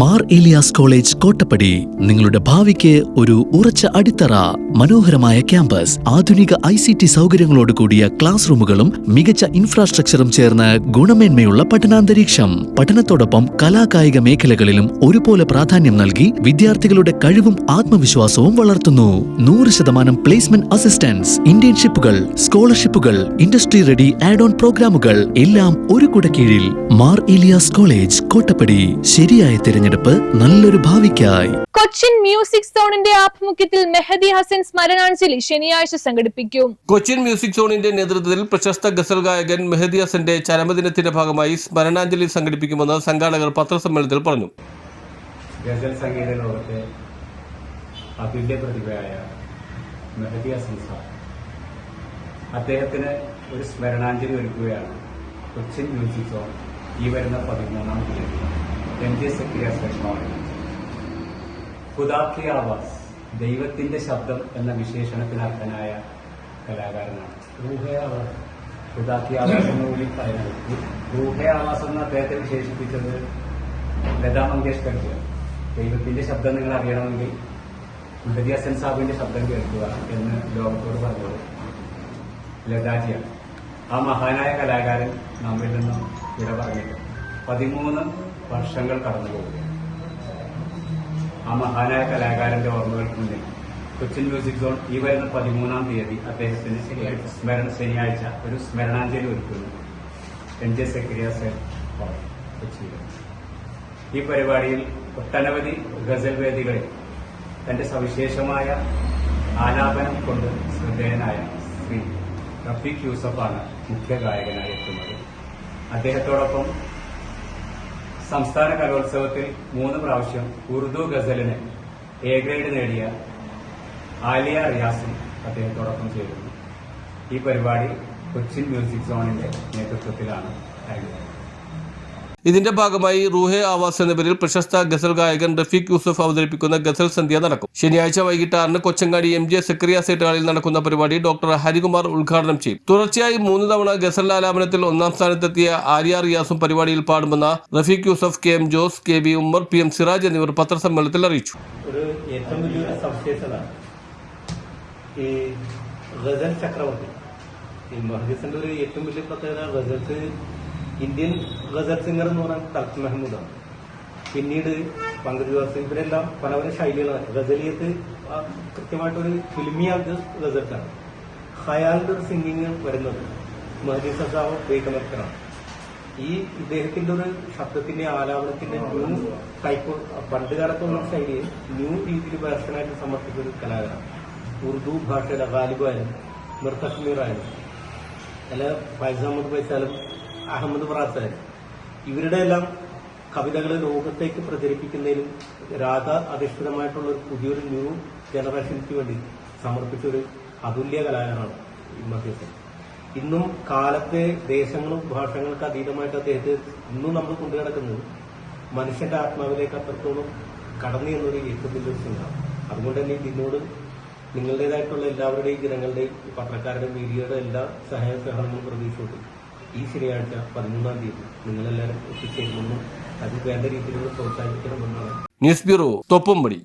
Mar Elias college Kottappadi നിങ്ങളുടെ ഭാവിക്ക് ഒരു ഉറച്ച അടിത്തറ. മനോഹരമായ ക്യാമ്പസ്, ആധുനിക ICT സൗകര്യങ്ങളോട് കൂടിയ ക്ലാസ് റൂമുകളും മികച്ച ഇൻഫ്രാസ്ട്രക്ചറും ചേർന്ന് ഗുണമേന്മയുള്ള പഠനാന്തരീക്ഷം. പഠനത്തോടൊപ്പം കലാകായിക മേഖലകളിലും ഒരുപോലെ പ്രാധാന്യം നൽകി വിദ്യാർത്ഥികളുടെ കഴിവും ആത്മവിശ്വാസവും വളർത്തുന്നു. 100% പ്ലേസ്മെന്റ് അസിസ്റ്റൻസ്, ഇന്റേൺഷിപ്പുകൾ, സ്കോളർഷിപ്പുകൾ, ഇൻഡസ്ട്രി റെഡി ആഡ് ഓൺ പ്രോഗ്രാമുകൾ എല്ലാം ഒരു കുടക്കീഴിൽ. മാർ ഏലിയാസ് കോളേജ് കോട്ടപ്പടി. ശരിയായ തിരഞ്ഞെടുപ്പ് നല്ലൊരു ഭാവിക്കായി. കൊച്ചിൻ മ്യൂസിക് സോണിന്റെ ആഭിമുഖ്യത്തിൽ മെഹദി ഹസൻ സ്മരണാഞ്ജലി ശനിയാഴ്ച സംഘടിപ്പിക്കും. കൊച്ചിൻ മ്യൂസിക് സോണിന്റെ നേതൃത്വത്തിൽ പ്രശസ്ത ഗസൽ ഗായകൻ മെഹദി ഹസന്റെ ചരമദിനത്തിന്റെ ഭാഗമായി സ്മരണാഞ്ജലി സംഘടിപ്പിക്കുമെന്ന് സംഘാടകർ പത്രസമ്മേളനത്തിൽ പറഞ്ഞു. ഗസൽ സംഗീത ലോകത്തെ അതുല്യ പ്രതിഭയായ മെഹദി ഹസൻ സാർ, അദ്ദേഹത്തിന് ഒരു സ്മരണാഞ്ജലി ഒരുക്കുകയാണ് കൊച്ചിൻ മ്യൂസിക് സോൺ ഈ വരുന്ന 13-ാം തീയതി MJ ഖുദാ കി ആവാസ്, ദൈവത്തിന്റെ ശബ്ദം എന്ന വിശേഷണത്തിന് അർഹനായ കലാകാരനാണ്. റൂഹേ ആവാസ്, ഖുദാ കി ആവാസ് എന്ന് കൂടി പറയുന്നത്. റൂഹേ ആവാസ് എന്ന് അദ്ദേഹത്തെ വിശേഷിപ്പിച്ചത് ലതാ മങ്കേഷ്കർജിയാണ്. ദൈവത്തിന്റെ ശബ്ദം നിങ്ങൾ അറിയണമെങ്കിൽ മെഹദി ഹസൻ സാഹിബിന്റെ ശബ്ദം കേൾക്കുക എന്ന് ലോകത്തോട് പറഞ്ഞത് ലതാജിയാണ്. ആ മഹാനായ കലാകാരൻ നമ്മിൽ നിന്നും വിട പറഞ്ഞിട്ട് 13 വർഷങ്ങൾ കടന്നുപോകും. ആ മഹാനായ കലാകാരന്റെ ഓർമ്മകൾക്ക് മുന്നിൽ കൊച്ചിൻ മ്യൂസിക് സോൺ ഈ വരുന്ന 13-ാം തീയതി അദ്ദേഹത്തിന് ശനിയാഴ്ച ഒരു സ്മരണാഞ്ജലി ഒരുക്കുന്നു. MJ കൊച്ചിയിൽ. ഈ പരിപാടിയിൽ ഒട്ടനവധി ഗസൽ വേദികളിൽ തന്റെ സവിശേഷമായ ആലാപനം കൊണ്ട് ശ്രദ്ധേയനായ ശ്രീ റഫീഖ് യൂസഫാണ് മുഖ്യ ഗായകനായി എത്തുന്നത്. അദ്ദേഹത്തോടൊപ്പം സംസ്ഥാന കലോത്സവത്തിൽ 3 പ്രാവശ്യം ഉറുദു ഗസലിന് A ഗ്രേഡ് നേടിയ ആലിയ റിയാസും അദ്ദേഹത്തോടൊപ്പം ചേരുന്നു. ഈ പരിപാടി കൊച്ചിൻ മ്യൂസിക് സോണിന്റെ നേതൃത്വത്തിലാണ് ആരംഭിച്ചത്. ഇതിന്റെ ഭാഗമായി റൂഹേ ആവാസ് എന്ന പേരിൽ പ്രശസ്ത ഗസൽ ഗായകൻ റഫീഖ് യൂസഫ് അവതരിപ്പിക്കുന്ന ഗസൽ സന്ധ്യ നടക്കും. ശനിയാഴ്ച വൈകിട്ട് 6-ന് കൊച്ചങ്ങാടി MJ ഹാളിൽ നടക്കുന്ന പരിപാടി ഡോക്ടർ ഹരികുമാർ ഉദ്ഘാടനം ചെയ്യും. തുടർച്ചയായി 3 തവണ ഗസൽ ആലാപനത്തിൽ 1-ാം സ്ഥാനത്തെത്തിയ ആര്യ റിയാസും പരിപാടിയിൽ പാടുമെന്ന Rafeeq Yusuf, KM Jose, KB Ummer, PM Siraj എന്നിവർ പത്രസമ്മേളനത്തിൽ അറിയിച്ചു. ഒരു ഏറ്റവും വലിയൊരു സവിശേഷത ഈ ഗസൽ ചക്രവർത്തി, ഈ മെഹദി ഹസന്റെ ഒരു ഏറ്റവും വലിയ പ്രത്യേകത ഗസൽസ് ഇന്ത്യൻ ഗസൽ സിംഗർ എന്ന് പറഞ്ഞാൽ തൽത്ത് മെഹമ്മൂദാണ്. പിന്നീട് പങ്കജ് വാസി, ഇവരെല്ലാം പല പല ശൈലികളാണ്. ഗസലിയത്ത് കൃത്യമായിട്ടൊരു ഫിലിമിയ ഗസൽസാണ്. ഖയാലിന്റെ ഒരു സിംഗിങ് വരുന്നത് മെഹദി ഹസൻ സാഹിബ് ഉപയോഗിക്കുന്നവരാണ്. ഈ ഇദ്ദേഹത്തിന്റെ ഒരു ശബ്ദത്തിന്റെ ആലാപനത്തിന്റെ ന്യൂ ടൈപ്പ്, പണ്ട് കാലത്തുള്ള ശൈലിയെ ന്യൂ രീതിയിൽ വേർഷനായിട്ട് സമർപ്പിച്ച ഒരു കലാകാരനാണ്. ഉറുദു ഭാഷയുടെ ഗാലിബായാലും മിർ തസ്മീറായാലും അല്ല ഫൈസ് അഹമ്മദ് ഫൈസാലും അഹമ്മദ് ഫറാസായാലും ഇവരുടെ എല്ലാം കവിതകൾ ലോകത്തേക്ക് പ്രചരിപ്പിക്കുന്നതിലും രാഗ അധിഷ്ഠിതമായിട്ടുള്ള ഒരു പുതിയൊരു ന്യൂ ജനറേഷനിക്ക് വേണ്ടി സമർപ്പിച്ച ഒരു അതുല്യ കലാകാരനാണ് മെഹദി ഹസൻ. ഇന്നും കാലത്തെ ദേശങ്ങളും ഭാഷകൾക്ക് അതീതമായിട്ട് അദ്ദേഹത്തെ ഇന്നും നമ്മൾ കൊണ്ടുകിടക്കുന്നത് മനുഷ്യന്റെ ആത്മാവിലേക്ക് അത്രത്തോളം കടന്നു എന്നൊരു ഏറ്റവും വലിയൊരു ചിന്തയാണ്. അതുകൊണ്ട് തന്നെ ഇതിനോട് നിങ്ങളുടേതായിട്ടുള്ള എല്ലാവരുടെയും ജനങ്ങളുടെയും പത്രക്കാരുടെയും മീഡിയയുടെ എല്ലാ സഹായ സഹകരണങ്ങളും പ്രതീക്ഷിച്ചുകൊണ്ട് ഈ ശനിയാഴ്ച 13-ാം തീയതി നിങ്ങളെല്ലാവരും എത്തിച്ചേരുമെന്നും അത് വേണ്ട രീതിയിലുള്ള പ്രോത്സാഹിപ്പിക്കണമെന്നാണ്. News bureau, Thoppumpady.